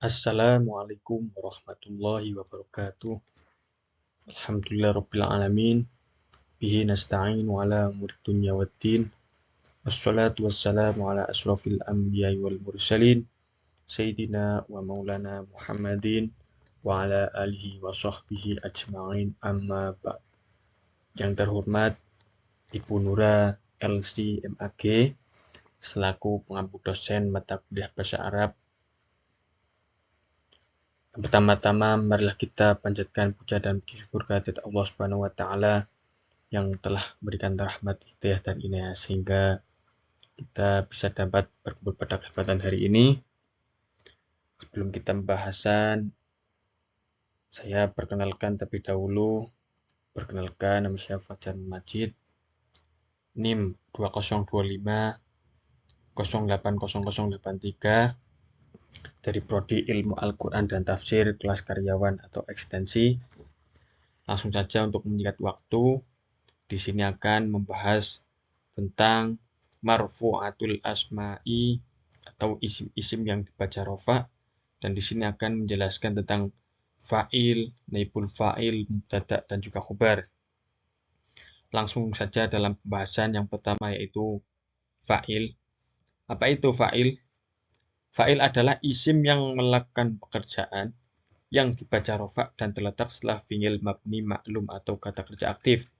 Assalamualaikum warahmatullahi wabarakatuh. Alhamdulillah rabbil alamin. Bihi nasta'in ala umuri dunya waddin. Wassalatu wassalamu ala asrafil anbiya'i wal mursalin. Sayyidina wa maulana Muhammadin wa ala alihi wa sahbihi ajma'in amma ba'd. Yang terhormat Ibu Nura LC MAG selaku pengampu dosen mata kuliah bahasa Arab. Pertama-tama marilah kita panjatkan puja dan puji syukur kehadirat Allah Subhanahu wa taala yang telah memberikan rahmat, hidayah dan inayah sehingga kita bisa dapat berkumpul pada kesempatan hari ini. Sebelum kita pembahasan, saya perkenalkan terlebih dahulu. Perkenalkan, nama saya Fajar Majid, NIM 2025 080083 dari Prodi Ilmu Al-Quran dan Tafsir kelas karyawan atau ekstensi. Langsung saja untuk menyingkat waktu, di sini akan membahas tentang marfu'atul asma'i atau isim-isim yang dibaca rofa, dan di sini akan menjelaskan tentang fa'il, naibul fa'il, mubtada dan juga khobar. Langsung saja dalam pembahasan yang pertama yaitu fa'il. Apa itu fa'il? Fa'il adalah isim yang melakukan pekerjaan yang dibaca rofa dan terletak setelah fi'il mabni maklum atau kata kerja aktif.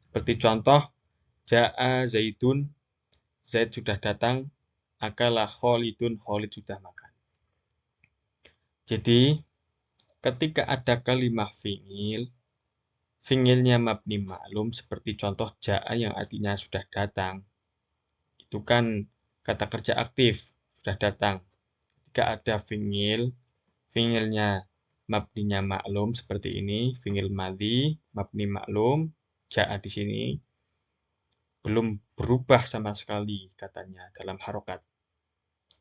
Seperti contoh, ja'a zaidun, Zaid sudah datang, akala Khalidun, Khalid sudah makan. Jadi, ketika ada kalimat fi'il, fi'ilnya mabni maklum seperti contoh ja'a yang artinya sudah datang. Itu kan kata kerja aktif, sudah datang. Jika ada fi'ilnya mabninya maklum seperti ini, fi'il madhi, mabni maklum, ja'a di sini belum berubah sama sekali katanya dalam harokat.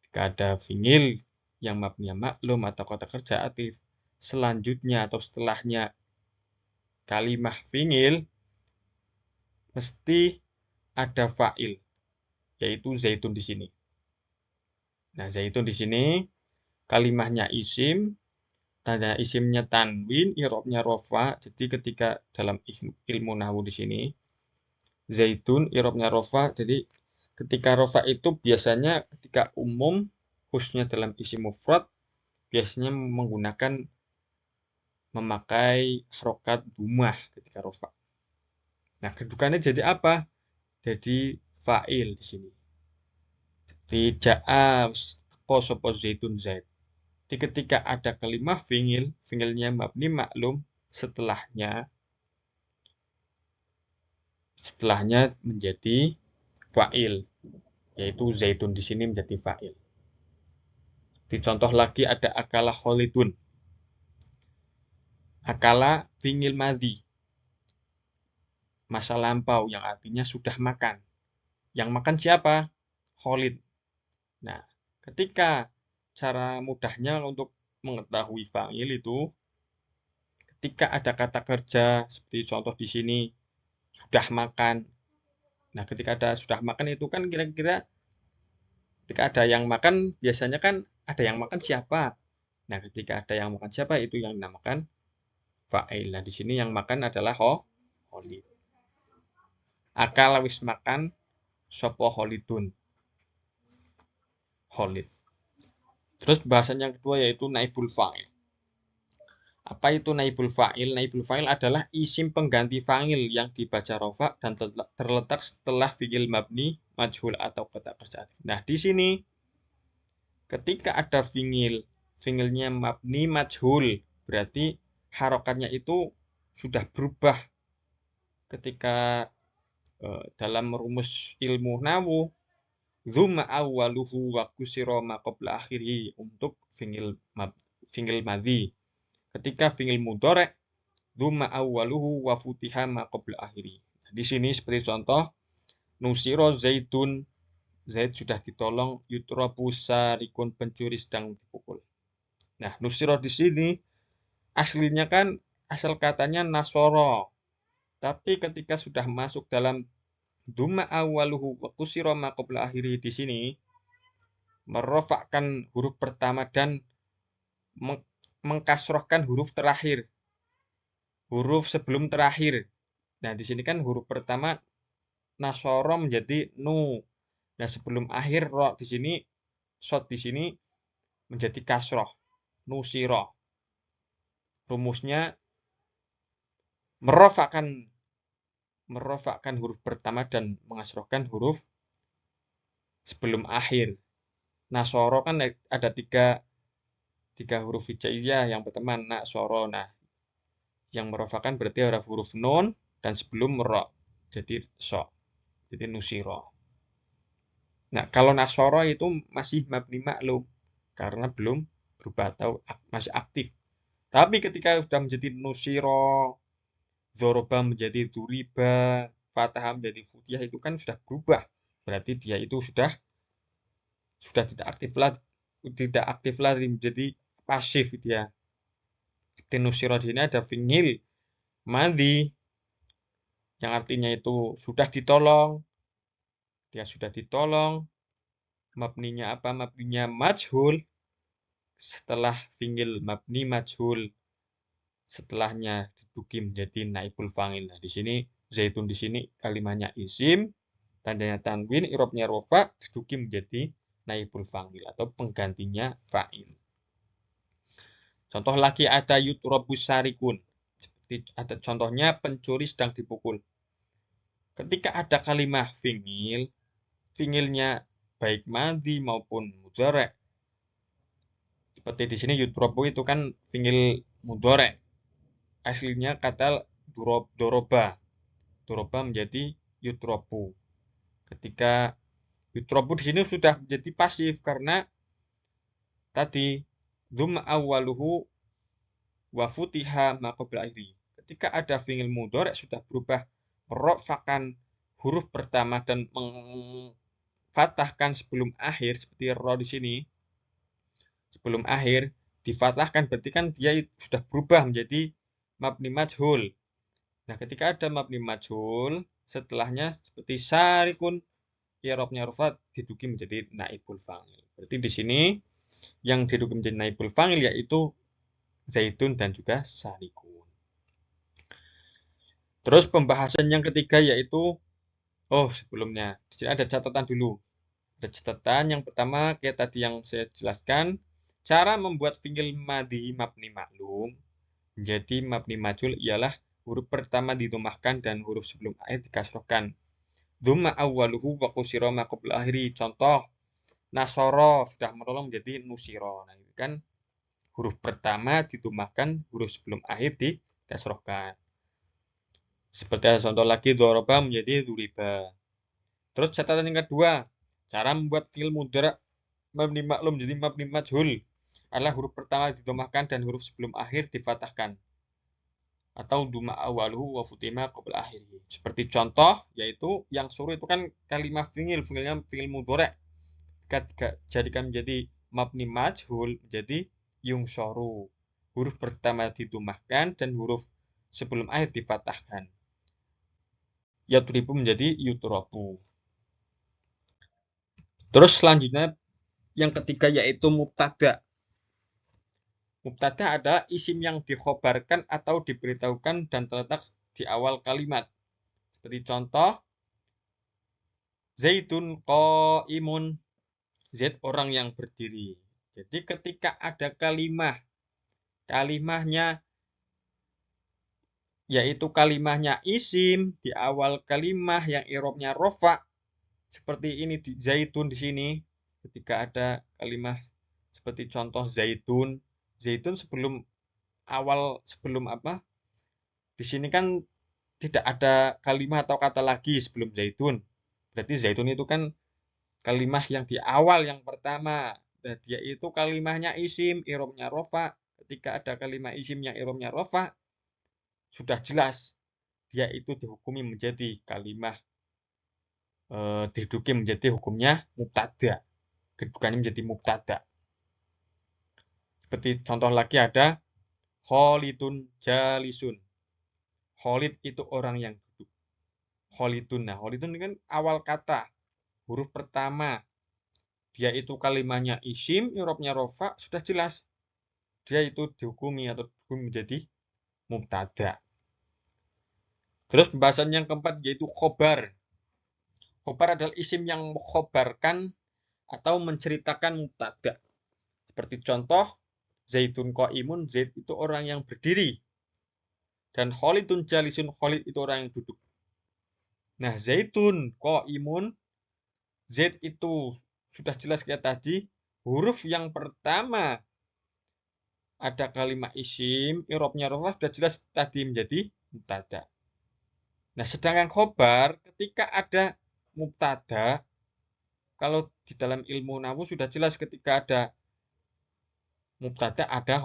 Jika ada fi'il yang mabninya maklum atau kata kerja aktif, selanjutnya atau setelahnya kalimah fi'il mesti ada fa'il, yaitu zaitun di sini. Nah, zaitun di sini kalimahnya isim, tanda isimnya tanwin, i'rabnya rofa. Jadi ketika dalam ilmu nahwu di sini zaitun i'rabnya rofa. Jadi ketika rofa itu biasanya ketika umum, khususnya dalam isim mufrad, biasanya memakai harokat dumah ketika rofa. Nah, kedudukannya jadi apa? Jadi fa'il di sini. Jadi ja'a sapa zaitun zaid. Jadi ketika ada kalimat fi'ilnya mabni maklum, setelahnya menjadi fa'il, yaitu zaitun di sini menjadi fa'il. Di contoh lagi ada akala Khalidun. Akala fi'il madhi, masa lampau yang artinya sudah makan. Yang makan siapa? Khalid. Nah, ketika cara mudahnya untuk mengetahui fa'il itu, ketika ada kata kerja seperti contoh di sini sudah makan. Nah, ketika ada sudah makan itu kan kira-kira ketika ada yang makan biasanya kan ada yang makan siapa? Nah, ketika ada yang makan siapa itu yang dinamakan fa'il. Nah, di sini yang makan adalah Khalid. Akal wis makan sapa Khalidun. Khalid. Terus bahasan yang kedua yaitu naibul fa'il. Apa itu naibul fa'il? Naibul fa'il adalah isim pengganti fa'il yang dibaca rofa dan terletak setelah fi'il mabni, majhul atau kata kerja. Nah, di sini ketika ada fi'ilnya mabni majhul, berarti harokatnya itu sudah berubah. Ketika dalam rumus ilmu nahwu, dzumma awwaluhu wa kusira ma qabla akhirih untuk fi'il madhi. Ketika fi'il mudhari' dzumma awwaluhu wa futiha ma qabla akhiri. Di sini seperti contoh nusiro zaitun, Zaid sudah ditolong, yutrabu sarikun, pencuri sedang dipukul. Nah, nusiro di sini aslinya kan asal katanya nasoro. Tapi ketika sudah masuk dalam dzumma awwaluhu wa kusira ma qabla akhiri di sini merofakkan huruf pertama dan mengkasrohkan huruf terakhir, huruf sebelum terakhir. Nah, di sini kan huruf pertama nasoro menjadi nu. Nah, sebelum akhir ro di sini shot di sini menjadi kasroh, nusiro. Rumusnya merofakkan huruf pertama dan mengasrohkan huruf sebelum akhir. Nasoro kan ada tiga huruf hijaiyah. Yang pertama nasoro. Nah, yang merofakkan berarti huruf nun dan sebelum ro. Jadi so. Jadi nusiro. Nah, kalau nasoro itu masih mabni maklum karena belum berubah atau masih aktif. Tapi ketika sudah menjadi nusiro, zoroba menjadi duriba, fathah menjadi futiyah itu kan sudah berubah. Berarti dia itu sudah tidak aktif lagi menjadi pasif dia. Di nusiro di sini ada fi'il madhi yang artinya itu sudah ditolong. Dia sudah ditolong. Mabninya apa? Mabninya majhul. Setelah fi'il mabni majhul, setelahnya diduki menjadi naibul fa'il. Nah, di sini zaitun di sini kalimatnya isim, tandanya tanwin, irobnya rofa, diduki menjadi naibul fa'il atau penggantinya fa'il. Contoh lagi ada yutrobus sarikun. Seperti ada contohnya pencuri sedang dipukul. Ketika ada kalimat fi'il, fi'ilnya baik madhi maupun mudhari'. Seperti di sini yutrobu itu kan fi'il mudhari'. Aslinya kata doroba. Doroba menjadi yutrobu. Ketika yutrobu di sini sudah menjadi pasif karena tadi dzumma awwaluhu wa futiha ma qabla akhiri. Ketika ada fi'il mudhari' sudah berubah merofakkan huruf pertama dan mengfathahkan sebelum akhir seperti ro di sini. Sebelum akhir difathahkan berarti kan dia sudah berubah menjadi mabni majhul. Nah, ketika ada mabni majhul, setelahnya seperti sarikun, i'rabnya rafat diduki menjadi naibul fa'il. Berarti di sini yang diduki menjadi naibul fa'il yaitu zaitun dan juga sarikun. Terus pembahasan yang ketiga yaitu sebelumnya di sini ada catatan dulu. Ada catatan yang pertama kayak tadi yang saya jelaskan, cara membuat fi'il madhi mabni maklum menjadi mabni majhul ialah huruf pertama didomahkan dan huruf sebelum akhir dikasrohkan. Dzumma awwaluhu wa qusira ma qabla akhiri. Contoh, nasoro sudah menolong menjadi nusiro. Nah, ini kan huruf pertama didomahkan, huruf sebelum akhir dikasrohkan. Seperti ada contoh lagi, doroba menjadi duriba. Terus catatan yang kedua, cara membuat fi'il mudhari' mabni maklum menjadi mabni majhul adalah huruf pertama didomahkan dan huruf sebelum akhir difathahkan. Atau duma awaluhu wa futima qabla akhiri. Seperti contoh yaitu yang suruh itu kan kalimat fi'ilnya fi'il mudhari'. Ketika jadikan menjadi mabni majhul menjadi yungsoru. Huruf pertama didomahkan dan huruf sebelum akhir difathahkan. Yatribu menjadi yutrabu. Terus selanjutnya yang ketiga yaitu mubtada. Mubtada adalah isim yang dikhobarkan atau diberitahukan dan terletak di awal kalimat. Seperti contoh, Zaitun qaimun. Zaid orang yang berdiri. Jadi ketika ada kalimahnya yaitu kalimahnya isim di awal kalimah yang i'rabnya rofa. Seperti ini di zaitun di sini. Ketika ada kalimah seperti contoh zaitun. Zaitun sebelum apa? Di sini kan tidak ada kalimah atau kata lagi sebelum zaitun. Berarti zaitun itu kan kalimah yang di awal yang pertama. Dan dia itu kalimahnya isim, i'rabnya rofa. Ketika ada kalimah isim yang i'rabnya rofa, sudah jelas dia itu dihukumi menjadi kalimah diduki menjadi hukumnya mubtada. Kedudukannya menjadi mubtada. Seperti contoh lagi ada Khalidun jalisun. Khalid itu orang yang duduk. Khalidun. Nah, Khalidun ini kan awal kata, huruf pertama. Dia itu kalimahnya isim, i'rabnya rofa, sudah jelas. dia itu dihukumi atau dihukumi menjadi mubtada. Terus pembahasan yang keempat yaitu khobar. Khobar adalah isim yang mengkhobarkan atau menceritakan mubtada. Seperti contoh, Zaidun qaimun, Zaid itu orang yang berdiri. Dan Khalidun jalisun, Khalid itu orang yang duduk. Nah, Zaidun qaimun, Zaid itu sudah jelas kayak tadi, huruf yang pertama ada kalimat isim, i'rabnya rafah sudah jelas tadi menjadi mubtada. Nah, sedangkan khobar ketika ada mubtada, kalau di dalam ilmu nahwu sudah jelas ketika ada mubtada ada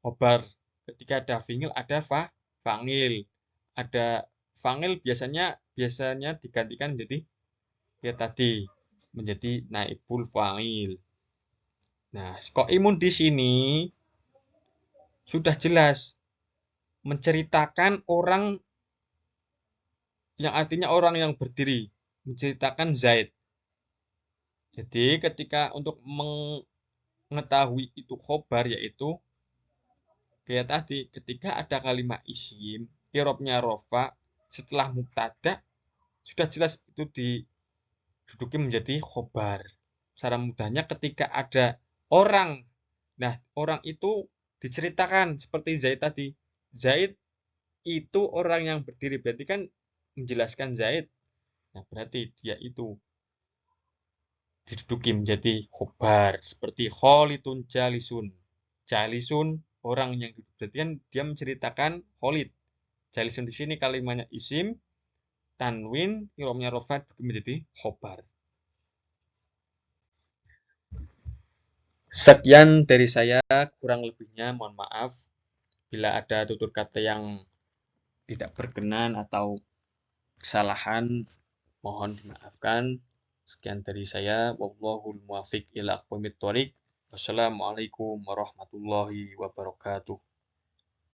khobar. Ketika ada fi'il ada fa'il. Ada fa'il biasanya digantikan menjadi ya tadi menjadi naibul fa'il. Nah, qaimun di sini sudah jelas menceritakan orang yang artinya orang yang berdiri, menceritakan Zaid. Jadi ketika untuk mengetahui itu khobar yaitu kayak tadi ketika ada kalimat isim, i'rabnya rofa setelah mubtada sudah jelas itu diduduki menjadi khobar. Cara mudahnya ketika ada orang, nah orang itu diceritakan seperti Zaid tadi. Zaid itu orang yang berdiri, berarti kan menjelaskan Zaid. Nah, berarti dia itu diduduki menjadi khobar. Seperti Khalidun jalisun. Jalisun, orang yang duduk. Berarti kan dia menceritakan Khalid. Jalisun di sini kalimatnya isim, tanwin, i'rabnya rafa menjadi khobar. Sekian dari saya, kurang lebihnya mohon maaf. Bila ada tutur kata yang tidak berkenan atau kesalahan, mohon dimaafkan. Sekian dari saya. Wallahul muwaffiq ila aqwamit thoriq. Wassalamualaikum warahmatullahi wabarakatuh.